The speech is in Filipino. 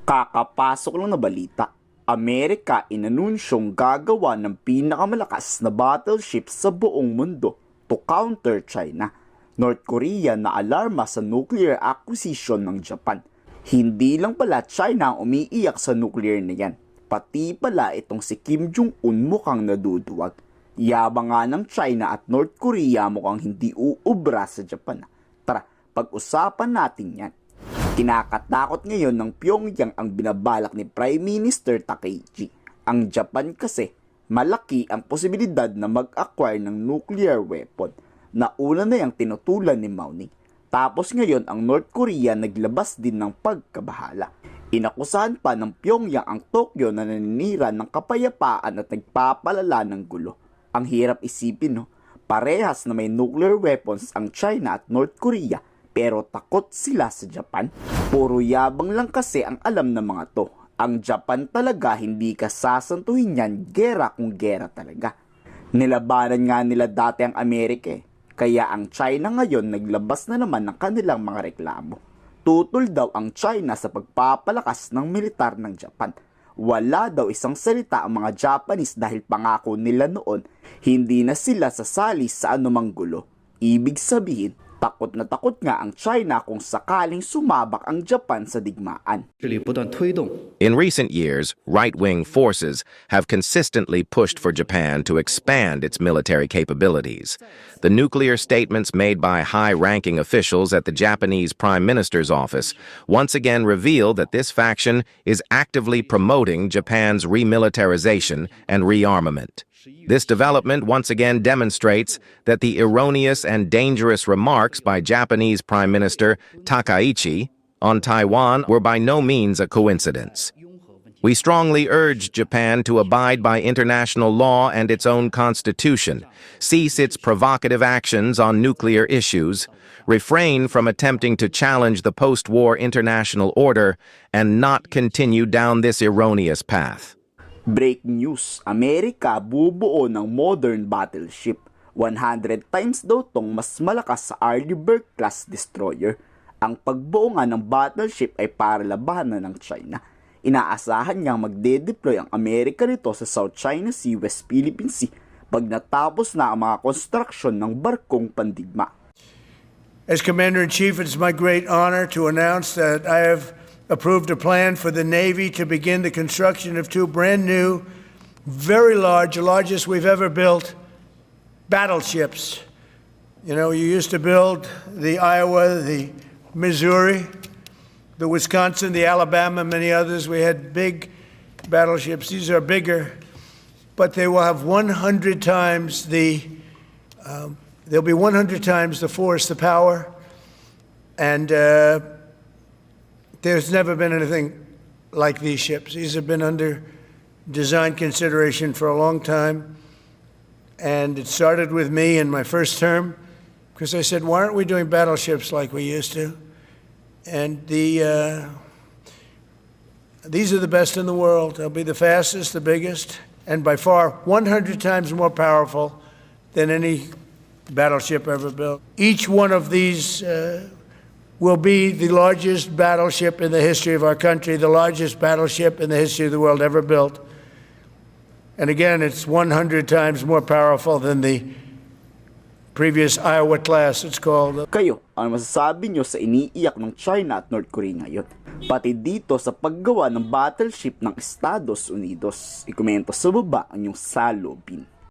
Kakapasok lang na balita, Amerika inanunsyong gagawa ng pinakamalakas na battleship sa buong mundo to counter China. North Korea na alarma sa nuclear acquisition ng Japan. Hindi lang pala China ang umiiyak sa nuclear na yan. Pati pala itong si Kim Jong-un mukhang naduduwag. Yabang nga ng China at North Korea mukhang hindi uubra sa Japan. Tara, pag-usapan natin yan. Kinakatakot ngayon ng Pyongyang ang binabalak ni Prime Minister Takaichi. Ang Japan kasi, malaki ang posibilidad na mag-acquire ng nuclear weapon na una na yung tinutulan ni Mao Ning. Tapos ngayon ang North Korea naglabas din ng pagkabahala. Inakusahan pa ng Pyongyang ang Tokyo na naninira ng kapayapaan at nagpapalala ng gulo. Ang hirap isipin, no? Parehas na may nuclear weapons ang China at North Korea, pero takot sila sa Japan. Puro yabang lang kasi ang alam ng mga to. Ang Japan talaga hindi ka sasantuhin yan, gera kung gera talaga. Nilabanan nga nila dati ang Amerika eh. Kaya ang China ngayon naglabas na naman ng kanilang mga reklamo. Tutol daw ang China sa pagpapalakas ng militar ng Japan. Wala daw isang salita ang mga Japanese dahil pangako nila noon, hindi na sila sasali sa anumang gulo. Ibig sabihin, takot na takot nga ang China kung sakaling sumabak ang Japan sa digmaan. In recent years, right-wing forces have consistently pushed for Japan to expand its military capabilities. The nuclear statements made by high-ranking officials at the Japanese Prime Minister's office once again reveal that this faction is actively promoting Japan's remilitarization and rearmament. This development once again demonstrates that the erroneous and dangerous remarks by Japanese Prime Minister Takaichi on Taiwan were by no means a coincidence. We strongly urge Japan to abide by international law and its own constitution, cease its provocative actions on nuclear issues, refrain from attempting to challenge the post-war international order, and not continue down this erroneous path. Break news, Amerika bubuo ng modern battleship. 100 times daw tong mas malakas sa Arleigh class destroyer. Ang pagbuo nga ng battleship ay para labanan ng China. Inaasahan niyang magde-deploy ang Amerika nito sa South China Sea, West Philippine Sea pag natapos na ang mga konstruksyon ng barkong pandigma. As Commander-in-Chief, it is my great honor to announce that I have approved a plan for the Navy to begin the construction of two brand new, very large, the largest we've ever built, battleships. You know, you used to build the Iowa, the Missouri, the Wisconsin, the Alabama, many others. We had big battleships. These are bigger, but they will have 100 times they'll be 100 times the force, the power, and there's never been anything like these ships. These have been under design consideration for a long time. And it started with me in my first term, because I said, why aren't we doing battleships like we used to? And these are the best in the world. They'll be the fastest, the biggest, and by far 100 times more powerful than any battleship ever built. Each one of these will be the largest battleship in the history of our country, the largest battleship in the history of the world ever built. And again, it's 100 times more powerful than the previous Iowa class, it's called. Kayo, ano masasabi nyo sa iniiyak ng China at North Korea ngayon? Pati dito sa paggawa ng battleship ng Estados Unidos. Ikomento sa baba ang inyong salubin.